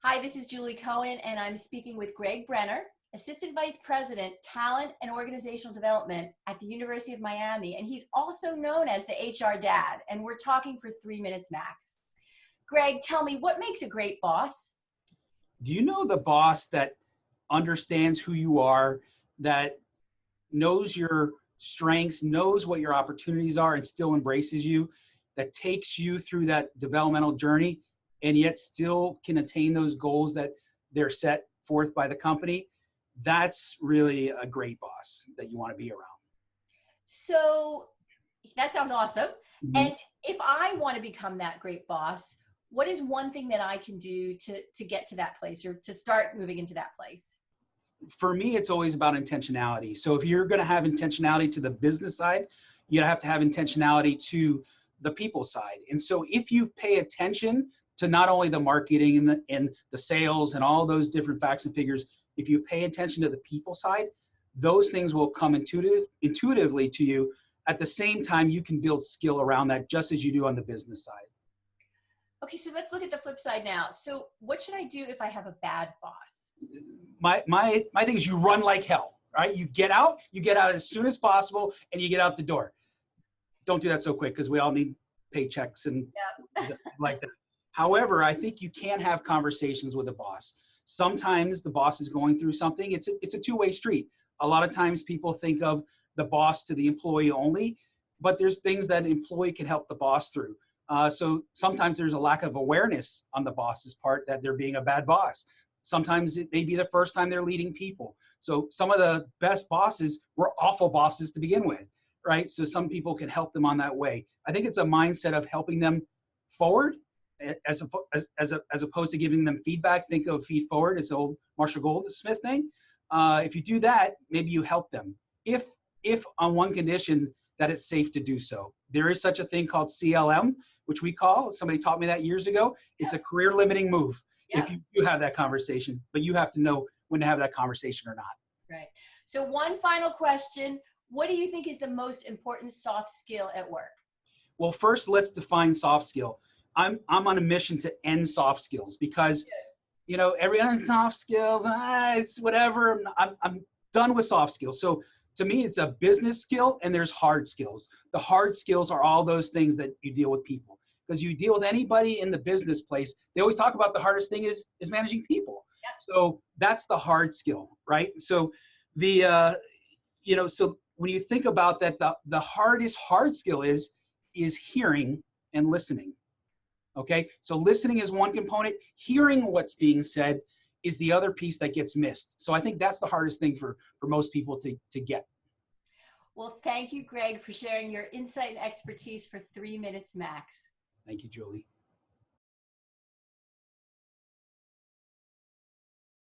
Hi, this is Julie Cohen, and I'm speaking with Greg Brenner, Assistant Vice President, Talent and Organizational Development at the University of Miami. And he's also known as the HR Dad, and we're talking for 3 minutes max. Greg, tell me, what makes a great boss? Do you know the boss that understands who you are, that knows your strengths, knows what your opportunities are, and still embraces you, that takes you through that developmental journey, and yet still can attain those goals that they're set forth by the company? That's really a great boss that you want to be around. So that sounds awesome. Mhm. And if I want to become that great boss, what is one thing that I can do to get to that place or to start moving into that place? For me, it's always about intentionality. So if you're going to have intentionality to the business side, you have to have intentionality to the people side. And so if you pay attention to not only the marketing and the sales and all those different facts and figures, if you pay attention to the people side, those things will come intuitively to you. At the same time, you can build skill around that just as you do on the business side. Okay, so let's look at the flip side now. So what should I do if I have a bad boss? My thing is you run like hell, right? You get out as soon as possible, and you get out the door. Don't do that so quick because we all need paychecks and like that. However, I think you can have conversations with the boss. Sometimes the boss is going through something. It's a two-way street. A lot of times people think of the boss to the employee only, but there's things that an employee can help the boss through. So sometimes there's a lack of awareness on the boss's part that they're being a bad boss. Sometimes it may be the first time they're leading people. So some of the best bosses were awful bosses to begin with, right? So some people can help them on that way. I think it's a mindset of helping them forward as opposed to giving them feedback. Think of feed forward as the old Marshall Goldsmith thing. If you do that, maybe you help them. If on one condition that it's safe to do so. There is such a thing called CLM, which we call, somebody taught me that years ago. It's a career limiting move. If you have that conversation, but you have to know when to have that conversation or not. Right. So one final question. What do you think is the most important soft skill at work? Well, first, let's define soft skill. I'm on a mission to end soft skills because, everyone's soft skills, it's whatever. I'm done with soft skills. So to me, it's a business skill and there's hard skills. The hard skills are all those things that you deal with people. Because you deal with anybody in the business place, they always talk about the hardest thing is managing people. Yep. So that's the hard skill, right? So so when you think about that, the hardest hard skill is hearing and listening. Okay, so listening is one component. Hearing what's being said is the other piece that gets missed. So I think that's the hardest thing for most people to get. Well, thank you, Greg, for sharing your insight and expertise for 3 minutes max. Thank you, Julie.